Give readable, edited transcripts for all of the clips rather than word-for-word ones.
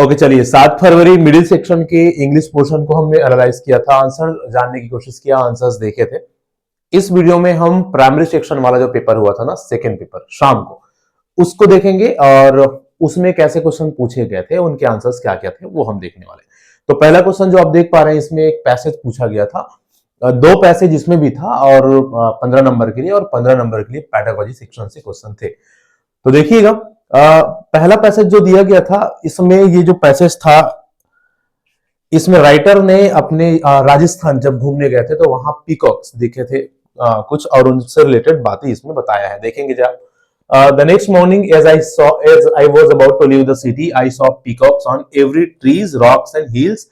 Okay चलिए 7 फरवरी middle section के English portion को हमने एनालाइज किया था, आंसर जानने की कोशिश किया, आंसर्स देखे थे। इस वीडियो में हम प्राइमरी सेक्शन वाला जो पेपर हुआ था ना, सेकंड पेपर शाम को, उसको देखेंगे और उसमें कैसे क्वेश्चन पूछे गए थे, उनके आंसर्स क्या क्या थे वो हम देखने वाले। तो पहला क्वेश्चन जो आप देख पा रहे हैं, इसमें एक पैसेज पूछा गया था, दो पैसेज इसमें भी था और 15 नंबर के लिए और 15 नंबर के लिए पैडागोजी सेक्शन से क्वेश्चन थे। तो देखिएगा, पहला पैसेज जो दिया गया था, इसमें ये जो पैसेज था, इसमें राइटर ने अपने राजस्थान जब घूमने गए थे तो वहां पीकॉक्स दिखे थे कुछ, और उनसे रिलेटेड बातें इसमें बताया है। देखेंगे जब the next morning as I was about to leave the city, I saw peacocks on every trees, rocks and hills.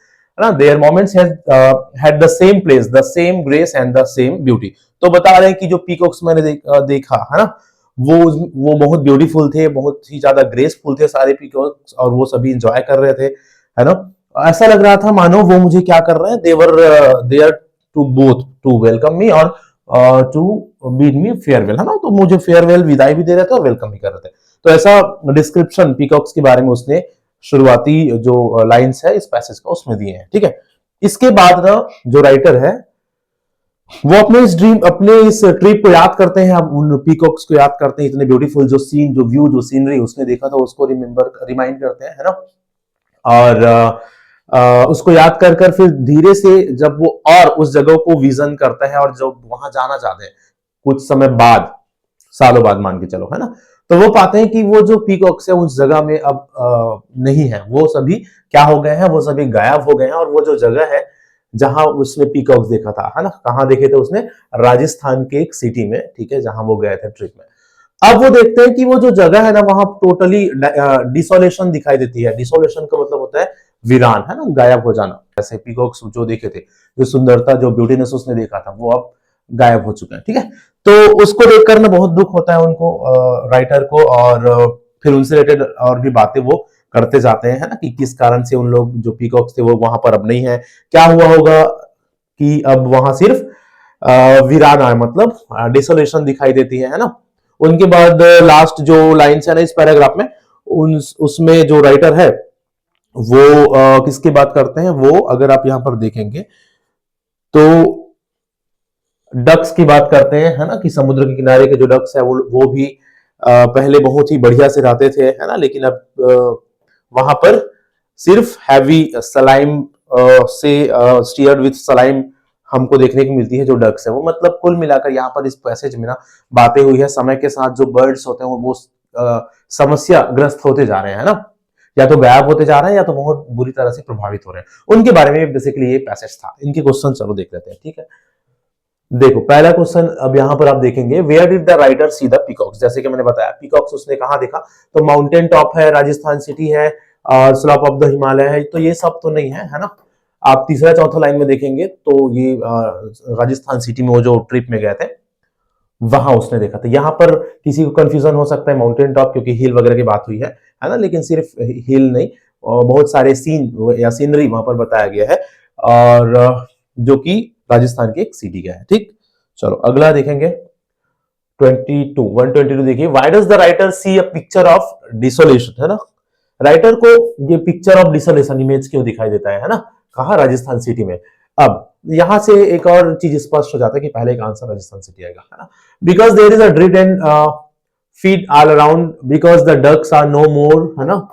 Their moments had the same place, the same grace and the same beauty. तो बता रहे हैं कि जो peacocks मैंने देखा है ना, वो बहुत ब्यूटीफुल थे, बहुत ही ज्यादा ग्रेसफुल थे सारे पीकॉक्स, और वो सभी एंजॉय कर रहे थे, है ना। ऐसा लग रहा था मानो वो मुझे क्या कर रहे हैं, they were there to both to welcome me और टू बीड मी फेयरवेल, है ना। तो मुझे फेयरवेल विदाई भी दे रहे थे और वेलकम भी कर रहे थे। तो ऐसा डिस्क्रिप्शन पीकॉक्स के बारे में उसने शुरुआती जो लाइंस है इस पैसेज का उसमें दिए हैं, ठीक है। इसके बाद ना जो राइटर है वो अपने इस ट्रिप को याद करते हैं, अब उन पीकॉक्स को याद करते हैं, इतने ब्यूटीफुल जो सीन, जो व्यू, जो सीनरी उसने देखा था उसको रिमाइंड करते हैं, है ना। और उसको याद कर कर फिर धीरे से जब वो और उस जगह को विजन करता है और जब वहां जाना चाहते हैं कुछ समय बाद, सालों बाद मान के चलो, है ना, तो वो पाते हैं कि वो जो पीकॉक्स है उस जगह में अब नहीं है, वो सभी क्या हो गए हैं, वो सभी गायब हो गए हैं। और वो जो जगह है जहां उसने पीकॉक्स देखा था, है ना, कहां देखे थे उसने, राजस्थान के एक सिटी में, ठीक है, जहां वो गए थे ट्रिप में। अब वो देखते हैं कि वो जो जगह है ना, वहां टोटली डिसोलेशन दिखाई देती है। डिसोलेशन का मतलब होता है वीरान, है ना, गायब हो जाना। ऐसे पीकॉक्स जो देखे थे, जो सुंदरता, जो ब्यूटीनेस उसने देखा था, वो अब गायब हो चुका है, ठीक है। तो उसको देखकर ना बहुत दुख होता है उनको, राइटर को, और फिर उनसे रिलेटेड और भी बातें वो करते जाते हैं, है ना, कि किस कारण से उन लोग जो पीकॉक्स थे वो वहां पर अब नहीं है, क्या हुआ होगा कि अब वहां सिर्फ वीरान है, मतलब डिसोलेशन दिखाई देती है ना। उनके बाद लास्ट जो लाइन्स है ना इस पैराग्राफ में, उसमें जो राइटर है वो किसकी बात करते हैं, वो अगर आप यहां पर देखेंगे तो डक्स की बात करते हैं, है ना, कि समुद्र के किनारे के जो डक्स है वो भी पहले बहुत ही बढ़िया से रहते थे, है ना, लेकिन अब वहां पर सिर्फ हैवी सलाइम से स्टीयर्ड विथ सलाइम हमको देखने को मिलती है जो डक्स है वो। मतलब कुल मिलाकर यहाँ पर इस पैसेज में ना बातें हुई है, समय के साथ जो बर्ड्स होते हैं वो समस्या ग्रस्त होते जा रहे हैं, है ना, या तो गायब होते जा रहे हैं या तो बहुत बुरी तरह से प्रभावित हो रहे हैं। उनके बारे में बेसिकली ये पैसेज था। इनके क्वेश्चन चलो देख लेते हैं, ठीक है। देखो पहला क्वेश्चन अब यहां पर आप देखेंगे, where did the writer see the peacocks. जैसे कि मैंने बताया पीकॉक्स उसने कहां देखा, तो माउंटेन टॉप है, राजस्थान सिटी है, और स्लोप ऑफ द हिमालय है, तो ये सब तो नहीं है, है ना। आप तीसरा चौथा लाइन में देखेंगे तो ये राजस्थान सिटी में वो जो ट्रिप में गए थे वहां उसने देखा था। यहां पर किसी को कंफ्यूजन हो सकता है माउंटेन टॉप, क्योंकि हिल वगैरह की बात हुई है ना, लेकिन सिर्फ हिल नहीं, बहुत सारे सीन या सीनरी वहां पर बताया गया है, और जो कि राजस्थान की एक सिटी का है, ठीक। चलो अगला देखेंगे 122 देखिए, why does the writer see a picture of desolation, है ना। राइटर को ये पिक्चर ऑफ डिसोलेशन इमेज क्यों दिखाई देता है ना, कहा, राजस्थान सिटी में। अब यहां से एक और चीज स्पष्ट हो जाता है कि पहले एक आंसर राजस्थान सिटी आएगा, है ना। Because there is a drought and feed all around, because the ducks are no more, है ना।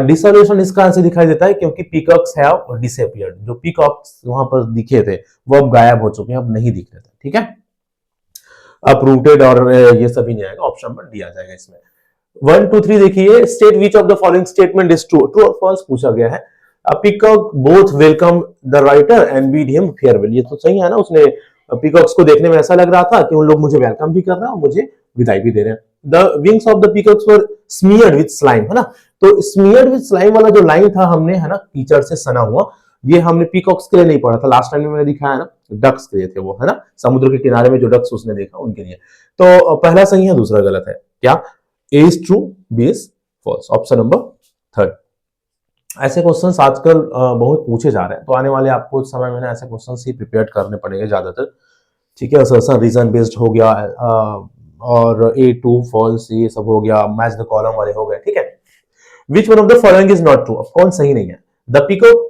डिसोलेशन इसका आंसर दिखाई देता है क्योंकि पीकॉक्स हैव डिसअपीयर्ड। जो पीकॉक्स वहां पर दिखे थे वो अब गायब हो चुके हैं, अब नहीं दिख रहे थे, ठीक है। अपरूटेड और ये सभी नहीं आएगा, ऑप्शन पर दिया जाएगा इसमें। 1 2 3 देखिए, state which of the following statement is true, true और फॉल्स पूछा गया है। Peacock both welcome the writer and Beed him farewell, ये तो सही है ना। उसने पीकॉक्स को देखने में ऐसा लग रहा था कि उन लोग मुझे वेलकम भी कर रहे हैं और मुझे विदाई भी दे रहे हैं। The wings of the peacocks were smeared with slime, है ना। तो स्मीयर्ड विद स्लाइम वाला जो लाइन था हमने, है ना, कीचड़ से सना हुआ, ये हमने पीकॉक्स के लिए नहीं पढ़ा था, लास्ट टाइम में मैंने दिखाया ना, डक्स के लिए थे वो, है ना, समुद्र के किनारे में जो डक्स उसने देखा उनके लिए। तो पहला सही है, दूसरा गलत है। क्या, A is true, B is false, option number 3। ऐसे क्वेश्चंस आजकल बहुत पूछे जा रहे हैं, तो आने वाले आपको समय में ना ऐसे क्वेश्चंस ही प्रिपेयर करने पड़ेंगे ज्यादातर, ठीक है। असर्शन रीजन बेस्ड हो गया, और ए ट्रू फॉल्स ये सब हो गया, मैच द कॉलम वाले हो गए, ठीक है। Which one of the following is not true, अब कौन सही नहीं है? The peacock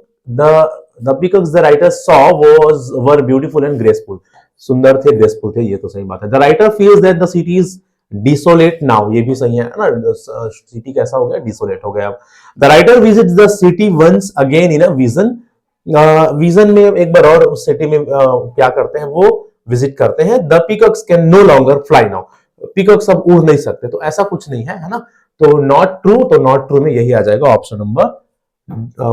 the peacocks the writer saw was were beautiful and graceful, सुंदर थे, ग्रेसफुल थे, ये तो सही बात है। The writer feels that the city is desolate now, ये भी सही है ना, सिटी कैसा हो गया? डिसोलेट हो गया। The writer visits the city once again in a vision, vision में एक बार और उस सिटी में क्या करते हैं? वो विजिट करते हैं। The peacocks can no longer fly now, peacocks अब उड़ नहीं सकते, तो ऐसा कुछ नहीं है, है ना? तो नॉट ट्रू, तो नॉट ट्रू में यही आ जाएगा ऑप्शन नंबर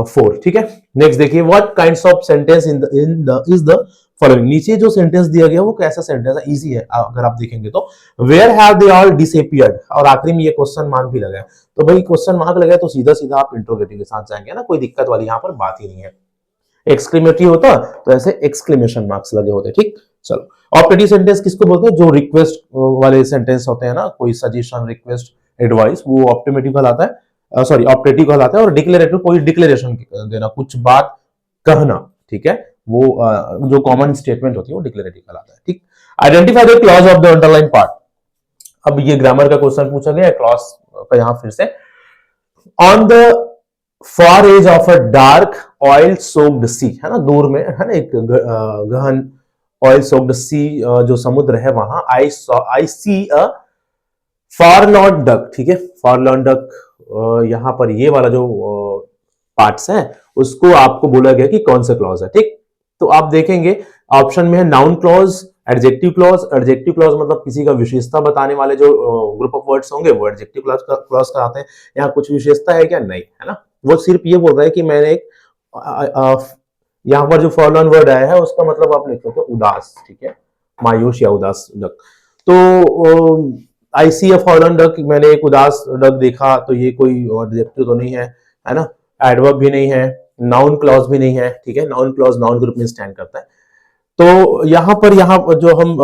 4, ठीक है। नेक्स्ट देखिए, what kinds of sentence in the is the following, नीचे जो सेंटेंस दिया गया वो कैसा सेंटेंस है? इजी है अगर आप देखेंगे तो। Where have they all disappeared, और आखिरी में ये क्वेश्चन मार्क भी लगा है, तो भाई क्वेश्चन मार्क लगा है तो सीधा सीधा आप इंट्रोगेटिव के साथ जाएंगे ना, कोई दिक्कत वाली यहाँ पर बात ही नहीं है। एक्सक्लेमेटरी होता तो ऐसे एक्सक्लेमेशन मार्क्स लगे होते, ठीक। चलो, ऑप्टेटिव सेंटेंस किसको बोलते हैं? जो रिक्वेस्ट वाले सेंटेंस होते हैं ना, कोई सजेशन, रिक्वेस्ट, एडवाइस, वो ऑप्टिमेटिव कहलाता है, सॉरी ऑप्टेटिव कहलाता है। और डिक्लेरेटिव कोई डिक्लेरेशन देना, कुछ बात कहना, ठीक है, वो जो कॉमन स्टेटमेंट होती है वो डिक्लेरेटिव कहलाता है, ठीक। Identify the clause of the underline part, अब ये ग्रामर का क्वेश्चन पूछा गया है, क्लॉज का यहां फिर से। On the far edge of a dark oil soaked sea, है ना, दूर में है ना एक गहन ऑयल सोक्ड सी, जो समुद्र है वहां, आई सी अ फॉरलॉर्न डक, ठीक है। फॉरलॉर्न डक, यहां पर ये वाला जो पार्ट्स है उसको आपको बोला गया कि कौन सा क्लॉज है, ठीक। तो आप देखेंगे ऑप्शन में है noun clause, adjective clause. Adjective clause मतलब किसी का विशेषता बताने वाले जो ग्रुप ऑफ वर्ड्स होंगे वो एडजेक्टिव क्लॉज कहलाते हैं। यहाँ कुछ विशेषता है क्या? नहीं, है ना, वो सिर्फ ये बोल रहा है कि मैंने एक यहाँ पर जो फॉरलॉर्न वर्ड आया है उसका मतलब आप लिख सकते हो उदास, ठीक है, मायूस या उदास डक। तो आई सी अ फॉरलॉर्न डक, मैंने एक उदास डक देखा, तो ये कोई एडजेक्टिव तो नहीं है ना, एडवर्ब भी नहीं है, नाउन क्लॉज भी नहीं है, ठीक है। नाउन क्लॉज नाउन ग्रुप में स्टैंड करता है। तो यहाँ पर जो हम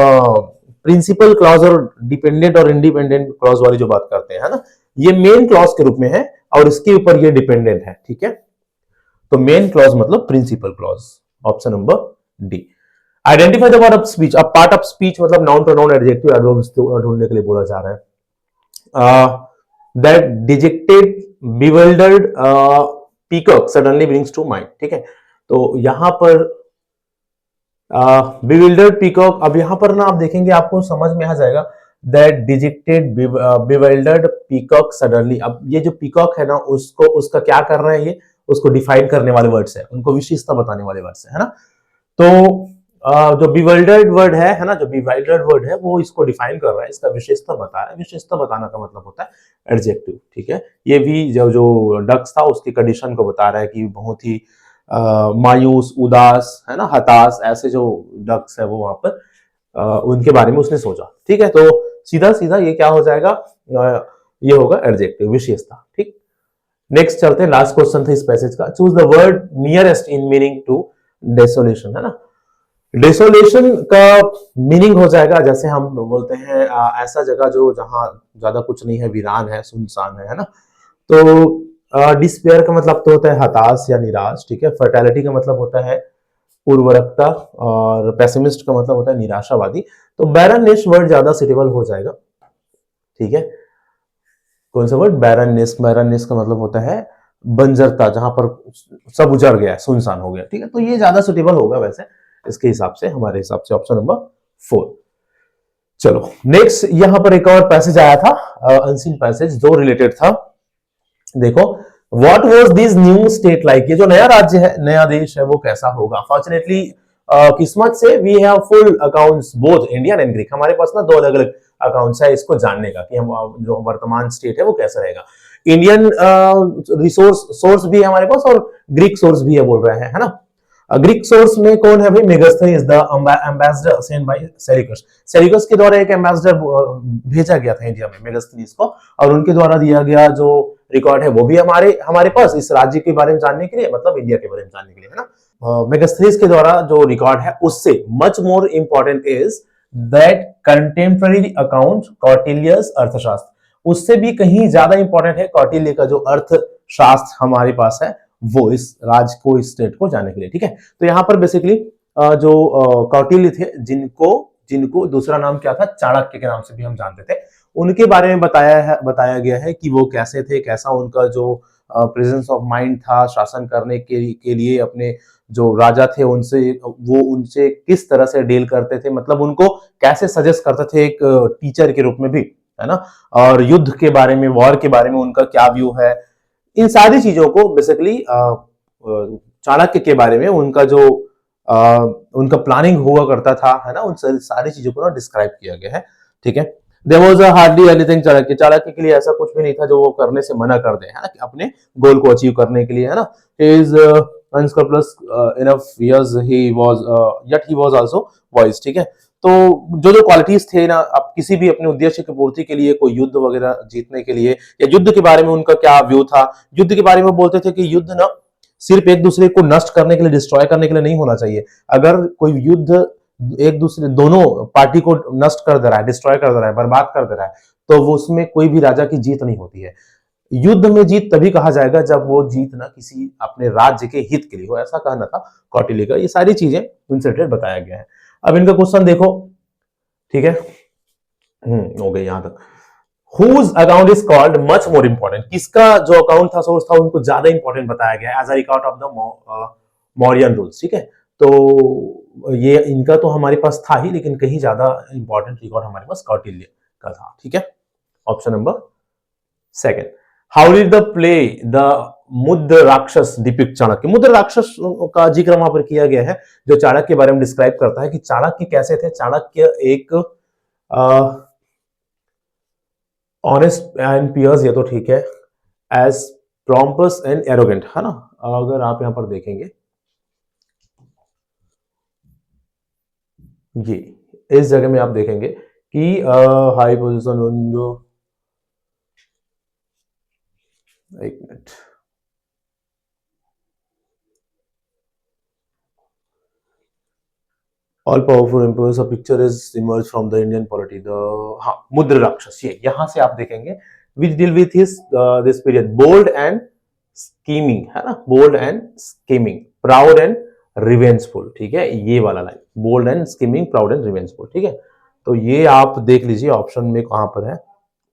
प्रिंसिपल क्लॉज और डिपेंडेंट और इंडिपेंडेंट क्लॉज वाली जो बात करते हैं, है ना, ये मेन क्लॉज के रूप में है और इसके ऊपर ये डिपेंडेंट है, ठीक है। तो मेन क्लॉज मतलब principal clause, option number D. Identify the part of speech, अब पार्ट ऑफ स्पीच मतलब नाउन प्रोनाउन एडजेक्टिव एडवर्ब्स ढूंढने के लिए बोला जा रहा है। That dejected bewildered peacock suddenly brings to mind, ठीक है। तो यहां पर bewildered peacock, अब यहां पर ना आप देखेंगे आपको समझ में आ जाएगा that dejected bewildered peacock suddenly, अब ये जो पीकॉक है ना उसको उसका क्या कर रहे हैं, ये उसको डिफाइन करने वाले वर्ड्स है, उनको विशेषता बताने वाले वर्ड्स है ना। तो जो bewildered वर्ड है ना, जो bewildered वर्ड है वो इसको डिफाइन कर रहा है, इसका विशेषता बता रहा है। विशेषता बताना का मतलब होता है एडजेक्टिव, ठीक है। ये भी जो डक्स था उसकी कंडीशन को बता रहा है कि बहुत ही मायूस, उदास, है ना, हताश, ऐसे जो डक्स है वो वहां पर उनके बारे में उसने सोचा, ठीक है। तो सीधा सीधा ये क्या हो जाएगा, ये होगा एडजेक्टिव, विशेषता, ठीक। नेक्स्ट चलते हैं, लास्ट क्वेश्चन था इस पैसेज का। Choose the word nearest in meaning to desolation, है ना। डेसोलेशन का मीनिंग हो जाएगा, जैसे हम बोलते हैं ऐसा जगह जो जहां ज्यादा कुछ नहीं है, वीरान है, सुनसान है ना। तो डिस्पेयर का मतलब तो होता है हताश या निराश, ठीक है। फर्टैलिटी का मतलब होता है उर्वरकता, और पेसिमिस्ट का मतलब होता है निराशावादी। तो बैरननेस वर्ड ज्यादा सुटेबल हो जाएगा, ठीक है। कौन सा वर्ड? बैरननेस। बैरननेस का मतलब होता है बंजरता, जहां पर सब उजड़ गया, सुनसान हो गया, ठीक है। तो ये ज्यादा सुटेबल होगा वैसे इसके हिसाब से, हमारे हिसाब से ऑप्शन नंबर 4। चलो नेक्स्ट, यहां पर एक और पैसेज आया था, अनसीन पैसेज, जो रिलेटेड था। देखो, what was this new state like, ये जो नया राज्य है, नया देश है, वो कैसा होगा। फॉर्चुनेटली किस्मत से we have full accounts both Indian and Greek, हमारे पास ना दो अलग अलग अकाउंट्स है इसको जानने का कि हम जो वर्तमान स्टेट है वो कैसा रहेगा। इंडियन रिसोर्स सोर्स भी है हमारे पास और ग्रीक सोर्स भी है बोल रहे हैं, है ना। ग्रीक सोर्स में कौन है भाई? Megasthenes the ambassador sent by Seleucus. Seleucus के द्वारा एक एम्बेसडर भेजा गया था इंडिया में, मेगास्थनीज को, और उनके द्वारा दिया गया जो रिकॉर्ड है वो भी हमारे पास इस राज्य के बारे में जानने के लिए, मतलब इंडिया के बारे में जानने के लिए, है ना। मेगास्थनीज के द्वारा जो रिकॉर्ड है उससे much more important is that contemporary account Kautilya's Arthashastra, उससे भी कहीं ज्यादा इंपॉर्टेंट है कौटिल्य का जो अर्थशास्त्र हमारे पास है वो इस राज्य को, इस स्टेट को जानने के लिए, ठीक है। तो यहाँ पर बेसिकली जो कौटिल्य थे, जिनको दूसरा नाम क्या था, चाणक्य के नाम से भी हम जानते थे, उनके बारे में बताया गया है कि वो कैसे थे, कैसा उनका जो प्रेजेंस ऑफ माइंड था शासन करने के लिए, अपने जो राजा थे उनसे वो उनसे किस तरह से डील करते थे, मतलब उनको कैसे सजेस्ट करते थे एक टीचर के रूप में भी, है ना, और युद्ध के बारे में, वॉर के बारे में उनका क्या व्यू है, इन सारी चीजों को बेसिकली चाणक्य के बारे में उनका जो उनका प्लानिंग हुआ करता था, है ना, उन सारी चीजों को ना डिस्क्राइब किया गया है। ठीक है, there was hardly anything Chanakya, Chanakya के लिए ऐसा कुछ भी नहीं था जो वो करने से मना कर दे, है ना, अपने गोल को अचीव करने के लिए, है ना। Is unscrupulous enough years he was yet he was also wise। ठीक है, तो जो जो क्वालिटीज थे ना, अब किसी भी अपने उद्देश्य की पूर्ति के लिए, कोई युद्ध वगैरह जीतने के लिए, या युद्ध के बारे में उनका क्या व्यू था, युद्ध के बारे में बोलते थे कि युद्ध ना सिर्फ एक दूसरे को नष्ट करने के लिए, डिस्ट्रॉय करने के लिए नहीं होना चाहिए। अगर कोई युद्ध एक दूसरे दोनों पार्टी को नष्ट कर दे रहा है, डिस्ट्रॉय कर दे रहा है, बर्बाद कर दे रहा है, तो वो उसमें कोई भी राजा की जीत नहीं होती है। युद्ध में जीत तभी कहा जाएगा जब वो जीत ना किसी अपने राज्य के हित के लिए हो, ऐसा कहना था कौटिल्य का। ये सारी चीजें इनसे रिलेटेड बताया गया है। अब इनका क्वेश्चन देखो, ठीक है, हो गए यहां तक। Whose account is called much more important, किसका जो अकाउंट था, सोर्स था, उनको ज्यादा इंपॉर्टेंट बताया गया है as a record of the Mauryan rules. ठीक है, तो ये इनका तो हमारे पास था ही, लेकिन कहीं ज्यादा इंपॉर्टेंट रिकॉर्ड हमारे पास कौटिल्य का था। ठीक है, option number second. How did the play the Mudra Rakshasa depict Chanakya, मुद्र राक्षस का जिक्र वहां पर किया गया है, जो चाणक्य के बारे में डिस्क्राइब करता है कि चाणक्य कैसे थे। चाणक्य एक ऑनेस्ट एंड पियर्स, ये तो ठीक है, एज प्रॉम्पस एंड एरोगेंट, है ना। अगर आप यहां पर देखेंगे ये इस जगह में आप देखेंगे कि हाई पोजिशन, जो एक minute, all powerful empires, a picture is emerge from the Indian polity, the, हाँ, मुद्र राक्षस, ये यहां से आप देखेंगे, which deal with his this period, bold and scheming, है ना, bold and scheming, proud and revengeful. ठीक है, ये वाला line, bold and scheming, proud and revengeful. ठीक है, तो ये आप देख लीजिए ऑप्शन में कहां पर है,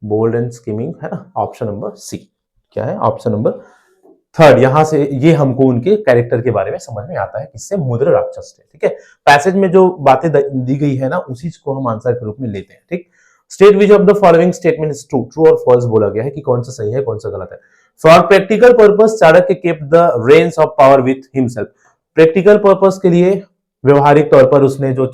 बोल्ड एंड स्कीमिंग, है ना, ऑप्शन नंबर सी। क्या है ऑप्शन नंबर थर्ड। यहां से ये हमको उनके कैरेक्टर के बारे में समझ में आता है, किससे, मुद्र राक्षस से। ठीक है, पैसेज में जो बातें दी गई है ना, उसी को हम आंसर के रूप में लेते हैं। ठीक, state which of the following statement is true, true और फॉल्स बोला गया है कि कौन सा सही है कौन सा गलत है। For practical purpose Chanakya kept the reins of power with himself, practical purpose के लिए, व्यवहारिक तौर पर उसने जो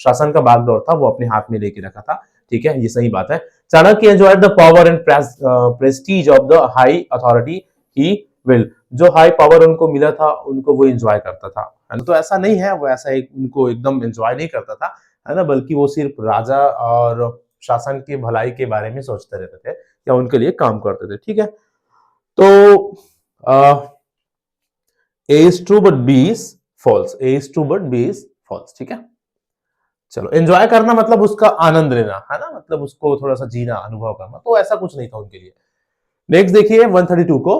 शासन का बागडोर था वो अपने हाथ में लेके रखा था। ठीक है, ये सही बात है। Chanakya enjoyed the power and Prestige of the high authority he will, जो हाई पावर उनको मिला था उनको वो एंजॉय करता था, है ना। तो ऐसा नहीं है वो ऐसा एक उनको एकदम एंजॉय नहीं करता था, है ना, बल्कि वो सिर्फ राजा और शासन की भलाई के बारे में सोचते रहते थे या उनके लिए काम करते थे। ठीक है, तो A is true but B is false, A is true but B is false. ठीक है, चलो, एंजॉय करना मतलब उसका आनंद लेना, है ना, मतलब उसको थोड़ा सा जीना, अनुभव करना, तो ऐसा कुछ नहीं था उनके लिए। नेक्स्ट देखिए 132 को,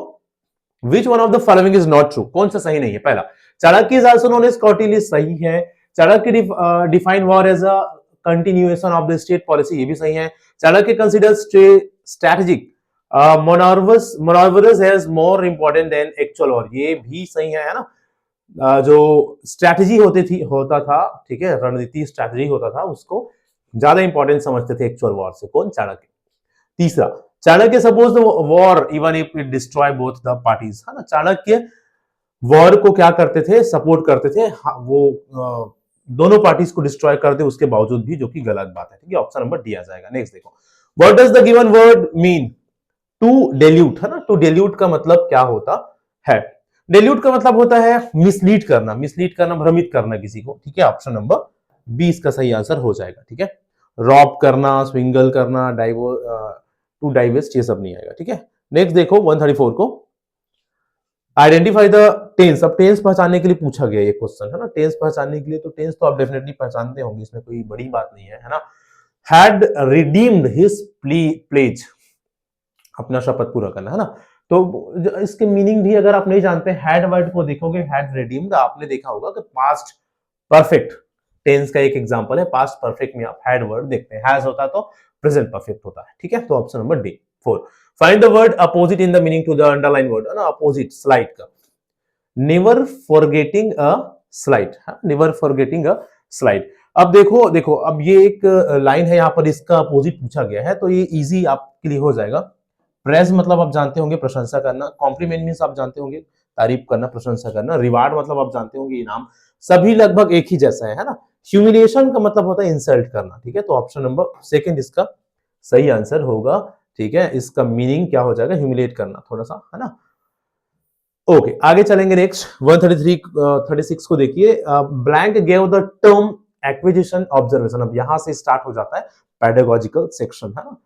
which one of the following is not true, कौन सा सही नहीं है। पहला, Chanakya is also known as Kautilya, सही है। Chanakya define war as a continuation of the state policy, ये भी सही है। Chanakya considers strategic manoeuvres as more important than actual war, ये भी सही है ना। जो स्ट्रैटेजी होता था, ठीक है, रणनीति स्ट्रैटेजी होता था, उसको ज्यादा इंपॉर्टेंट समझते थे एक्चुअल वॉर से, कौन, चाणक्य। तीसरा, Chanakya suppose the war even if it destroy both the parties, है ना, चाणक्य वॉर को क्या करते थे, सपोर्ट करते थे, वो दोनों पार्टीज को डिस्ट्रॉय कर दे उसके बावजूद भी, जो कि गलत बात है। ठीक है, ऑप्शन नंबर डी आ जाएगा। नेक्स्ट देखो, what does the given word mean, to dilute, है ना, टू डेल्यूट का मतलब क्या होता है। डेल्यूट का मतलब होता है मिसलीड करना, मिसलीड करना, भ्रमित करना किसी को। ठीक है, ऑप्शन नंबर 20 का सही आंसर हो जाएगा। ठीक है, रॉब करना, स्विंगल करना, टू डाइवेस्ट, ये सब नहीं आएगा। ठीक है, नेक्स्ट देखो 134 को, आइडेंटिफाई द टेंस। अब टेंस पहचानने के लिए पूछा गया ये क्वेश्चन, है ना, टेंस पहचानने के लिए, तो टेंस तो आप डेफिनेटली पहचानते होंगे, इसमें कोई बड़ी बात नहीं है ना। हैड रिडीम्ड हिज प्लेज, अपना शपथ पूरा करना, है ना। तो इसके मीनिंग भी अगर आप नहीं जानते, हैड वर्ड को देखोगे, हैड रिडीम्ड, आपने देखा होगा कि पास्ट परफेक्ट टेंस का एक एग्जांपल है, पास्ट परफेक्ट में आप हैड वर्ड देखते हैं, हैज होता तो प्रेजेंट परफेक्ट होता है। ठीक है, तो option number D 4। Find the word opposite in the meaning to the underline word, है ना, अपोजिट स्लाइड का। Never forgetting a slide, never forgetting a slide. अब देखो देखो, अब ये एक लाइन है, यहां पर इसका अपोजिट पूछा गया है, तो ये इजी आपके लिए हो जाएगा। प्रेज मतलब आप जानते होंगे प्रशंसा करना, कॉम्प्लीमेंट मीन्स आप जानते होंगे तारीफ करना, प्रशंसा करना, रिवार्ड मतलब आप जानते होंगे इनाम, सभी लगभग एक ही जैसा है ना। ह्यूमिलिएशन का मतलब होता है इंसल्ट करना, ठीक है, तो ऑप्शन नंबर सेकंड इसका सही आंसर होगा, ठीक है। इसका मीनिंग क्या हो जाएगा, ह्यूमिलिएट करना थोड़ा सा, है ना। ओके, आगे चलेंगे नेक्स्ट 133 36 को देखिए। Blank gave the term acquisition observation, अब यहां से स्टार्ट हो जाता है पेडागोजिकल सेक्शन, है ना।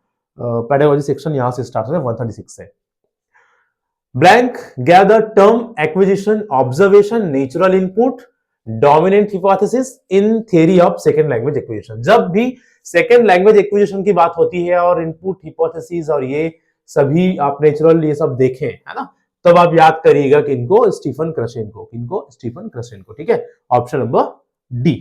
पेडागोजी सेक्शन यहां से स्टार्ट होता है 136 से। Blank gave the term acquisition observation natural input dominant hypothesis in theory of second language acquisition. जब भी सेकंड लैंग्वेज एक्विजिशन की बात होती है और इनपुट हिपोथेसिस और ये सभी आप नेचुरल ये सब देखें, है ना, तब आप याद करिएगा किनको, स्टीफन क्रसेन किनको, स्टीफन क्रसेन ठीक है, ऑप्शन नंबर डी,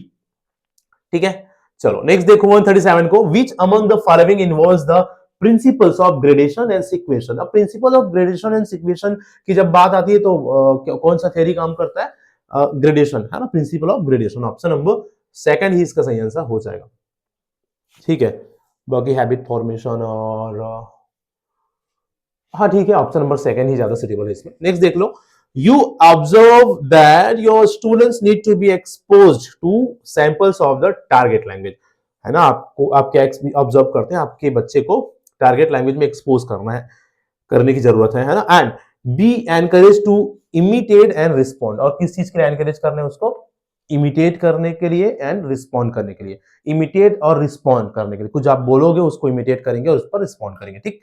ठीक है। चलो नेक्स्ट देखो 137 को, which among the following involves the principles of gradation and sequencing. अब principle of gradation and sequencing की जब बात आती है तो कौन सा थ्योरी काम करता है, ग्रेडेशन, है ना, principle of gradation, option number second ही इसका सही आंसर हो जाएगा, ठीक है। बाकी हैबिट फॉर्मेशन और हाँ ठीक है, ऑप्शन नंबर सेकंड ही ज्यादा सुटेबल है इसमें। नेक्स्ट देख लो, you observe that your students need to be exposed to samples of the target language, है ना, आपको आप क्या ऑब्जर्व करते हैं, आपके बच्चे को टारगेट लैंग्वेज में एक्सपोज करना है, करने की जरूरत है ना। And be encourage to imitate and respond, और किस चीज के लिए एनकरेज करना है उसको, इमिटेट करने के लिए एंड रिस्पॉन्ड करने के लिए, इमिटेट और रिस्पॉन्ड करने के लिए, कुछ आप बोलोगे उसको इमिटेट करेंगे और उस पर रिस्पॉन्ड करेंगे, ठीक।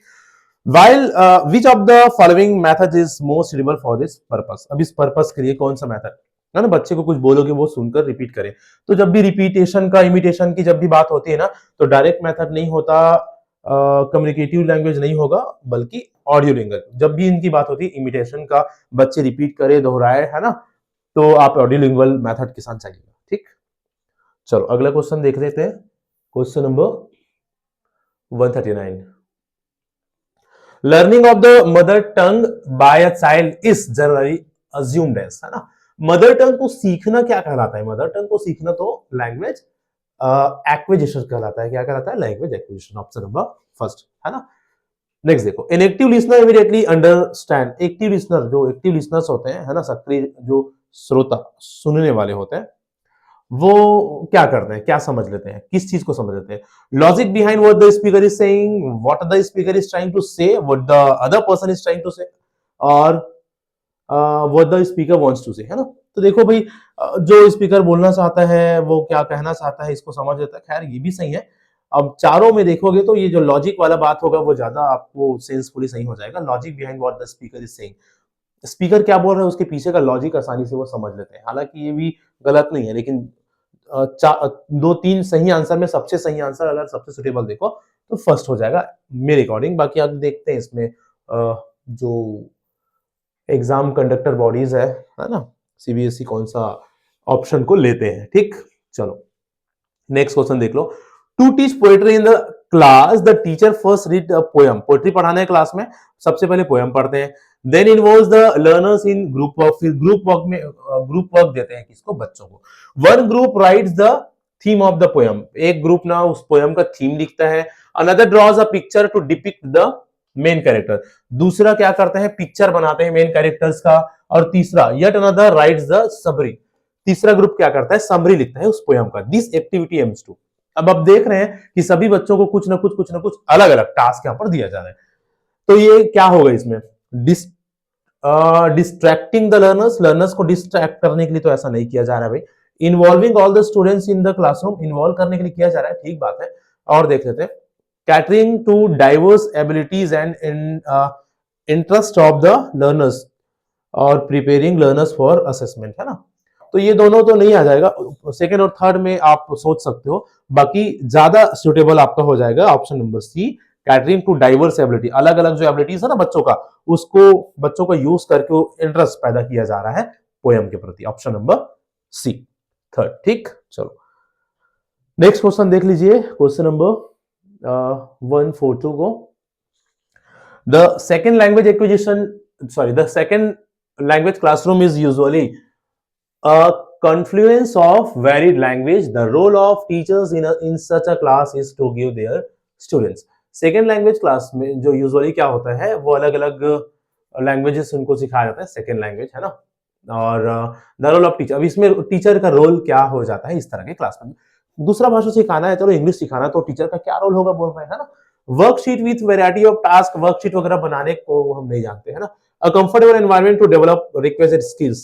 While which of the following method is most suitable for this purpose, अब इस पर्पस के लिए कौन सा मेथड, है ना, बच्चे को कुछ बोलोगे वो सुनकर रिपीट करे। तो जब भी रिपीटेशन का, इमिटेशन की जब भी बात होती है ना, तो डायरेक्ट मेथड नहीं होता, कम्युनिकेटिव लैंग्वेज नहीं होगा, बल्कि ऑडियो लिंगल। जब भी इनकी बात होती है इमिटेशन का, बच्चे रिपीट करे, दोहराए, है ना, तो आप ऑडियो लिंगल मेथड के साथ जाइएगा, ठीक। चलो अगला क्वेश्चन देख लेते हैं, question number 139। Learning of the mother tongue by a child is generally assumed as, है ना। मदर टंग को सीखना क्या कहलाता है, मदर टंग को सीखना तो लैंग्वेज एक्विजिशन कहलाता है, क्या कहलाता है, language acquisition, option number first, है ना। नेक्स्ट देखो, an active listener immediately understand, active listener, जो एक्टिव लिसनर्स होते हैं, है ना, सक्रिय जो श्रोता सुनने वाले होते हैं, वो क्या करते हैं, क्या समझ लेते हैं, किस चीज को समझ लेते हैं, logic behind what the speaker is saying, what the speaker is trying to say, what the other person is trying to say, और what the speaker wants to say, है ना। तो देखो भाई, जो स्पीकर बोलना चाहता है वो क्या कहना चाहता है इसको समझ लेता है, खैर ये भी सही है। अब चारों में देखोगे तो ये जो लॉजिक वाला बात होगा वो ज्यादा आपको सेंसफुली सही हो जाएगा, logic behind what the speaker is saying, speaker क्या बोल रहा है उसके पीछे का लॉजिक आसानी से वो समझ लेते हैं, हालांकि ये भी गलत नहीं है, लेकिन दो तीन सही आंसर में सबसे सही आंसर अगर सबसे सुटेबल देखो तो फर्स्ट हो जाएगा मेरे अकॉर्डिंग। बाकी आप देखते हैं इसमें जो एग्जाम कंडक्टर बॉडीज है ना, सीबीएसई कौन सा ऑप्शन को लेते हैं, ठीक। चलो नेक्स्ट क्वेश्चन देख लो, to teach poetry in the class the teacher first read a poem, poetry पढ़ाने है क्लास में, सबसे पहले पोएम पढ़ते हैं, then involves the learners in group work, फिर ग्रुप वर्क में ग्रुप वर्क देते हैं किसको, बच्चों को। One group writes the theme of the poem, एक ग्रुप ना उस पोएम का थीम लिखता है, another draws a picture to depict the main character, दूसरा क्या करते हैं, पिक्चर बनाते हैं मेन कैरेक्टर्स का, और तीसरा yet another rights the summary, तीसरा ग्रुप क्या करता है, समरी लिखता है उस पोएम का। दिस एक्टिविटी एम्स टू, अब आप देख रहे हैं कि सभी बच्चों को कुछ ना कुछ अलग अलग टास्क यहां पर दिया जा रहा है, तो ये क्या होगा इसमें, डिस्ट्रैक्टिंग द लर्नर्स, लर्नर्स को डिस्ट्रैक्ट करने के लिए तो ऐसा नहीं किया जा रहा है भाई, involving all the students in the classroom, involve करने के लिए किया जा रहा है, ठीक बात है। और देख लेते हैं, catering to diverse abilities and interest of the learners और प्रिपेयरिंग लर्नर्स फॉर असेसमेंट, है ना। तो ये दोनों तो नहीं आ जाएगा, सेकंड और थर्ड में आप सोच सकते हो, बाकी ज्यादा सुटेबल आपका हो जाएगा option number C, catering to diverse ability, अलग अलग जो एबिलिटीज है ना बच्चों का, उसको बच्चों का यूज करके इंटरेस्ट पैदा किया जा रहा है पोएम के प्रति, ऑप्शन नंबर सी थर्ड, ठीक। चलो नेक्स्ट क्वेश्चन देख लीजिए, क्वेश्चन नंबर 142 को, the second language acquisition, sorry, the second language classroom is usually a confluence of varied language. The role of teachers in such a class is to give their students. Second language class में जो usually क्या होता है, वो अलग अलग languages उनको सिखाया जाता है, सेकेंड लैंग्वेज है ना। और द रोल ऑफ टीचर, अब इसमें टीचर का रोल क्या हो जाता है इस तरह के क्लास में। दूसरा भाषा सिखाना है, चलो इंग्लिश सिखाना, तो टीचर का क्या रोल होगा बोल रहे हैं, है ना। Worksheet with variety of task, worksheet वगैरह बनाने को हम नहीं जानते, है ना। A comfortable environment to develop requisite skills.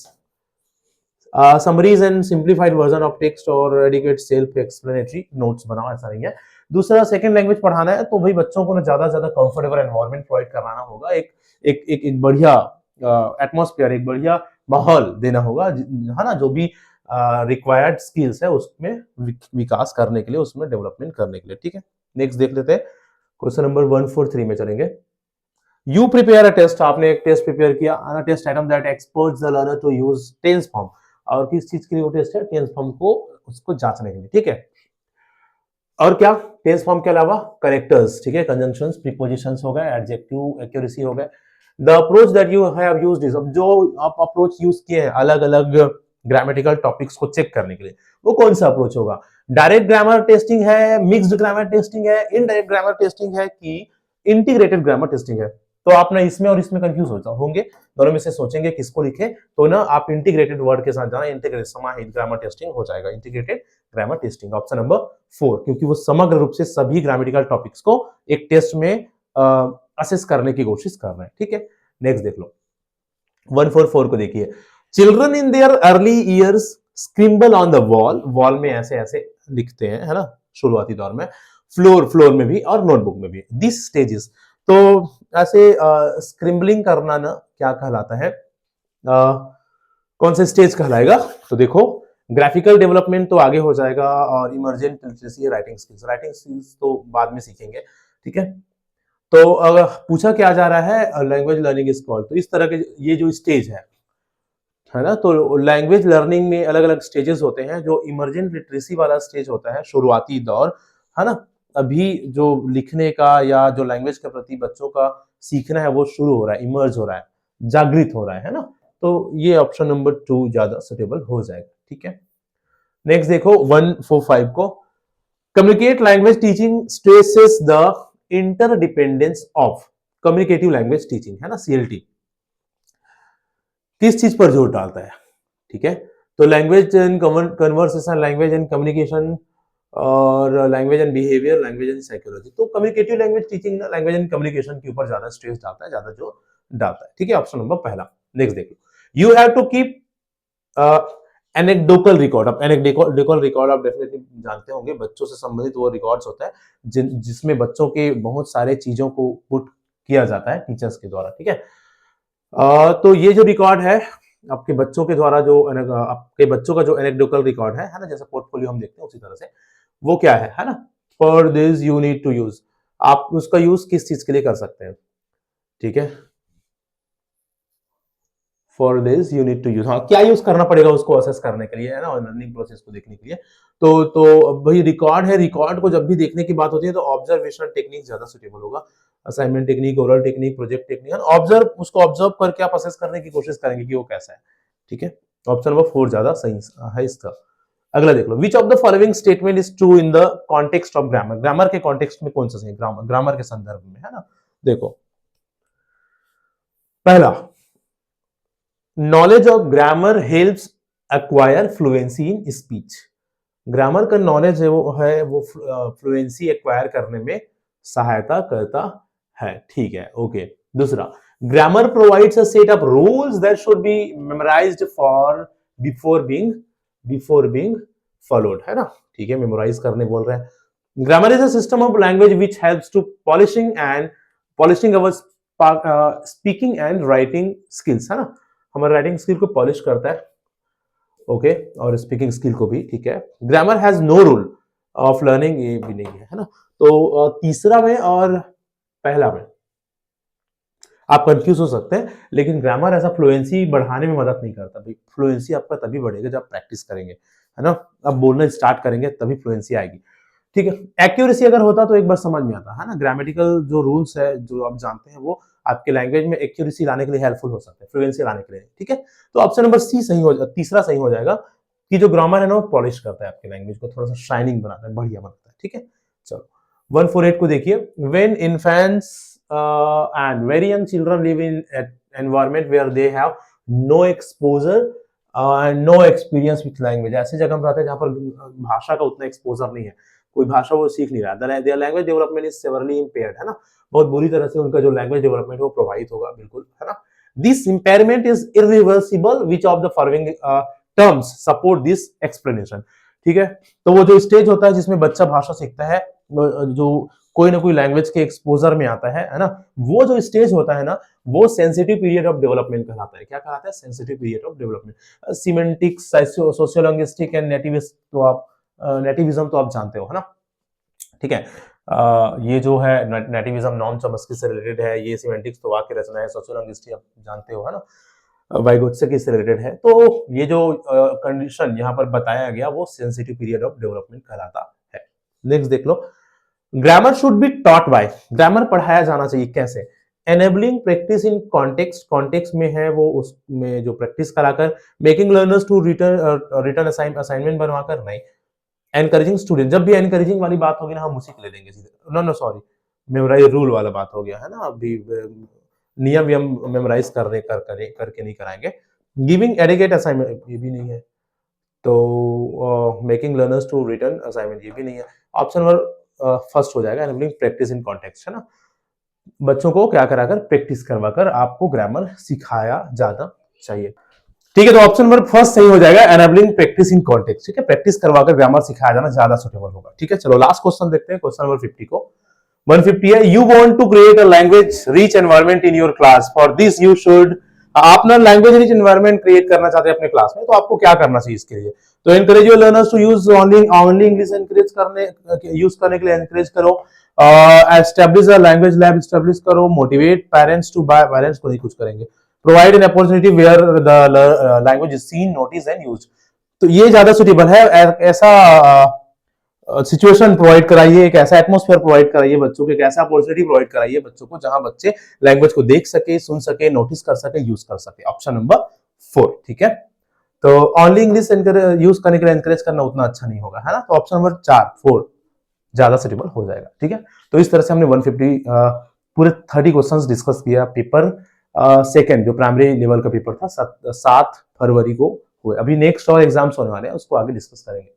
Summaries and simplified version of text और adequate self-explanatory notes बनाओ, ऐसा नहीं है। दूसरा सेकंड लैंग्वेज पढ़ाना है तो भाई बच्चों को ना ज्यादा ज्यादा कंफर्टेबल एनवायरनमेंट प्रोवाइड कराना होगा, एक बढ़िया एटमॉस्फेयर, एक बढ़िया माहौल देना होगा, है ना। जो भी रिक्वायर्ड स्किल्स है उसमें विकास करने के लिए, उसमें डेवलपमेंट करने के लिए, ठीक है। नेक्स्ट देख लेते हैं, क्वेश्चन नंबर 143 में चलेंगे। यू प्रिपेयर अ टेस्ट, आपने एक टेस्ट प्रिपेयर किया, test item that expects the learner to use tense form, और किस चीज के लिए वो टेस्ट है, टेंस फॉर्म को उसको जांचने के लिए, ठीक है। और क्या, टेंस फॉर्म के अलावा करेक्टर्स, ठीक है, कंजंक्शंस, प्रीपोजिशंस हो गए, एडजेक्टिव, एक्यूरेसी हो गए। The approach that you have used is, अब जो आप अप्रोच यूज किए हैं अलग अलग ग्रामेटिकल टॉपिक्स को चेक करने के लिए, वो कौन सा अप्रोच होगा। डायरेक्ट ग्रामर टेस्टिंग है, मिक्स्ड ग्रामर टेस्टिंग है, इनडायरेक्ट ग्रामर टेस्टिंग है, कि इंटीग्रेटेड ग्रामर टेस्टिंग है। तो आप ना इसमें और इसमें कंफ्यूज होंगे, दोनों में से सोचेंगे किसको लिखे, तो ना आप इंटीग्रेटेड वर्ड के साथ जाना, इंटीग्रेटेड समाहित ग्रामर टेस्टिंग हो जाएगा, integrated grammar testing, option number 4, क्योंकि वो समग्र रूप से सभी ग्रामेटिकल टॉपिक्स को एक टेस्ट में असेस करने की कोशिश कर रहे हैं, ठीक है। नेक्स्ट देख लो, 144 को देखिए। Children in their early years scribble on the wall, wall में ऐसे ऐसे लिखते हैं, है ना, शुरुआती दौर में, फ्लोर में भी और नोटबुक में भी, दिस स्टेजेस। तो ऐसे स्क्रिम्बलिंग करना ना क्या कहलाता है, कौन सा स्टेज कहलाएगा, तो देखो ग्राफिकल डेवलपमेंट तो आगे हो जाएगा, और इमर्जेंट लिटरेसी, राइटिंग स्किल्स तो बाद में सीखेंगे, ठीक है। तो अगर पूछा क्या जा रहा है, लैंग्वेज लर्निंग इज कॉल्ड, तो इस तरह के ये जो स्टेज है ना, तो लैंग्वेज लर्निंग में अलग अलग स्टेजेस होते हैं। जो इमर्जेंट लिटरेसी वाला स्टेज होता है, शुरुआती दौर, है ना, अभी जो लिखने का या जो लैंग्वेज के प्रति बच्चों का सीखना है वो शुरू हो रहा है, इमर्ज हो रहा है, जागृत हो रहा है ना, तो ये ऑप्शन नंबर 2 ज्यादा सुटेबल हो जाएगा, ठीक है। नेक्स्ट देखो 145 को, communicate language teaching stresses the interdependence of communicative language teaching, है ना, सीएलटी, किस चीज पर जोर डालता है, ठीक है। तो language and conversation, language and communication, और language and behaviour, language and psychology. तो कम्युनिकेटिव लैंग्वेज टीचिंग ना लैंग्वेज एंड कम्युनिकेशन के ऊपर ज्यादा स्ट्रेस डालता है, ज्यादा जोर डालता है, ठीक है, ऑप्शन नंबर पहला। नेक्स्ट देखो, you have to keep anecdotal record. अब एनेक्डोटल रिकॉर्ड आप डेफिनेटली जानते होंगे, बच्चों से संबंधित वो रिकॉर्ड्स होता है जिसमें बच्चों के बहुत सारे चीजों को पुट किया जाता है टीचर्स के द्वारा, ठीक है। तो ये जो रिकॉर्ड है आपके बच्चों के द्वारा, जो आपके बच्चों का जो एनेक्डोटल रिकॉर्ड है ना, जैसे पोर्टफोलियो हम देखते हैं उसी तरह से, वो क्या है ना, for this you need to use, आप उसका यूज किस चीज के लिए कर सकते हैं, ठीक है। For this you need to use, हाँ, क्या यूज करना पड़ेगा उसको असेस करने के लिए, है ना, लर्निंग प्रोसेस को देखने के लिए। तो भाई रिकॉर्ड है, रिकॉर्ड को जब भी देखने की बात होती है तो ऑब्जर्वेशनल टेक्निक ज्यादा सुटेबल होगा, assignment technique, oral technique, project technique, observe, उसको ऑब्जर्व करके आप असेस करने की कोशिश करेंगे कि वो कैसा है, ठीक है। ऑप्शन नंबर 4 ज्यादा सही है इसका। अगला देख लो, which of the following statement is true in the context of grammar, grammar के कॉन्टेक्स्ट में कौन सा सही, ग्रामर के संदर्भ में, है ना। देखो पहला, knowledge of grammar helps acquire fluency in speech, grammar का नॉलेज है वो फ्लुएंसी एक्वायर करने में सहायता करता है, ठीक है, ओके। दूसरा, grammar provides a set of rules that should be memorised for before being followed, है ना, ठीक है, मेमोराइज करने बोल रहे हैं। Grammar is a system of language which helps to polishing our speaking and writing skills, है ना, हमारे राइटिंग स्किल को पॉलिश करता है, ओके, और स्पीकिंग स्किल को भी, ठीक है। Grammar has no rule of learning, ये भी नहीं है ना। तो तीसरा में और पहला में आप कंफ्यूज हो सकते हैं, लेकिन ग्रामर ऐसा फ्लुएंसी बढ़ाने में मदद नहीं करता भाई, फ्लुएंसी आपका तभी बढ़ेगा जब प्रैक्टिस करेंगे, है ना, अब बोलना स्टार्ट करेंगे तभी फ्लुएंसी आएगी। ठीक है। एक्यूरेसी अगर होता तो एक बार समझ में आता है ना, ग्रामेटिकल जो रूल्स है जो आप जानते हैं वो आपके लैंग्वेज में एक्यूरेसी लाने के लिए हेल्पफुल हो सकते हैं, फ्लुएंसी लाने के लिए, ठीक है। तो ऑप्शन नंबर सी सही हो, तीसरा सही हो जाएगा कि जो ग्रामर है ना वो पॉलिश करता है आपके लैंग्वेज को, थोड़ा सा शाइनिंग बनाता है, बढ़िया बनाता है, ठीक है। चलो 148 को देखिए, when infants and very young children live in environment where they have no exposure and no experience with language, ऐसी जगह में रहते हैं जहां पर भाषा का उतना एक्सपोजर नहीं है, कोई भाषा वो सीख नहीं रहा, their language development is severally impaired, है ना, बहुत बुरी तरह से उनका जो लैंग्वेज डेवलपमेंट वो प्रभावित होगा, बिल्कुल, है ना। This impairment is irreversible, which of the following terms support this explanation, ठीक है। तो वो जो स्टेज होता है जिसमें बच्चा भाषा सीखता है, जो कोई ना कोई लैंग्वेज के एक्सपोजर में आता है ना, वो जो स्टेज होता है ना, वो सेंसिटिव पीरियड ऑफ डेवलपमेंट कहलाता है। क्या कहलाता है? Sensitive period of development. Semantics, sociolinguistic and nativist, तो आप नेटिविज्म तो आप जानते हो, है ना, ठीक है। ये जो है नेटिविज्म नॉर्म चॉम्स्की से रिलेटेड है, ये सिमेंटिक्स तो वाक्य रचना है, सोशियोलिंग्विस्टिक आप जानते हो, है ना, वाइगोत्स्की से रिलेटेड है। तो ये जो कंडीशन यहाँ पर बताया गया वो सेंसिटिव पीरियड ऑफ डेवलपमेंट कहलाता है। नेक्स्ट देख लो, grammar should be taught by, grammar पढ़ाया जाना चाहिए कैसे? Enabling practice in context, context में है वो, उसमें जो प्रैक्टिस कराकर, making learners to return assignment बनवाकर, नहीं। एनकरेजिंग स्टूडेंट, जब भी एनकरेजिंग वाली बात होगी ना हम उसी को ले लेंगे सीधे, no no sorry, memorise rule वाला बात हो गया, है ना, अभी नियम वियम मेमोराइज करके नहीं कराएंगे। गिविंग एडिकेट असाइनमेंट, ये भी नहीं है। तो making learners to return assignment, ये भी नहीं है। ऑप्शन नंबर फर्स्ट हो जाएगा, एनेबलिंग प्रैक्टिस इन कॉन्टेक्स्ट, है ना, बच्चों को क्या कराकर, प्रैक्टिस करवाकर आपको ग्रामर सिखाया जाना चाहिए, ठीक है। तो ऑप्शन नंबर फर्स्ट सही हो जाएगा, एनेबलिंग प्रैक्टिस इन कॉन्टेक्स्ट, ठीक है, प्रैक्टिस करवाकर ग्रामर सिखाया जाना ज्यादा सुटेबल होगा, ठीक है। चलो लास्ट क्वेश्चन देखते हैं, क्वेश्चन नंबर 50 को। 150 है, you want to create a language rich environment in your class, for this you should, आप ना लैंग्वेज रिच एनवायरनमेंट क्रिएट करना चाहते हैं अपने क्लास में, तो आपको क्या करना चाहिए इसके लिए? तो encourage your learners to use only English, encourage करने, यूज करने के लिए एनकरेज करो, establish a language lab, establish करो, motivate parents to buy, parents को नहीं कुछ करेंगे, provide an opportunity where the language is seen, notice and use, तो ये ज्यादा सुटेबल है। ऐसा सिचुएशन प्रोवाइड कराइए, एक ऐसा एटमॉस्फेयर प्रोवाइड कराइए बच्चों को, एक ऐसा अपॉर्चुनिटी प्रोवाइड कराइए बच्चों को जहां बच्चे लैंग्वेज को देख सके, सुन सके, नोटिस कर सके, यूज कर सके। ऑप्शन नंबर 4, ठीक है। तो ओनली इंग्लिश यूज करने के लिए एनकरेज करना उतना अच्छा नहीं होगा, है ना, तो ऑप्शन नंबर 4 ज्यादा सुटेबल हो जाएगा, ठीक है। तो इस तरह से हमने 150 पूरे 30 क्वेश्चंस डिस्कस किया। पेपर सेकंड जो प्राइमरी लेवल का पेपर था 7 फरवरी को हुए, अभी नेक्स्ट और एग्जाम्स होने वाले हैं, उसको आगे डिस्कस करेंगे।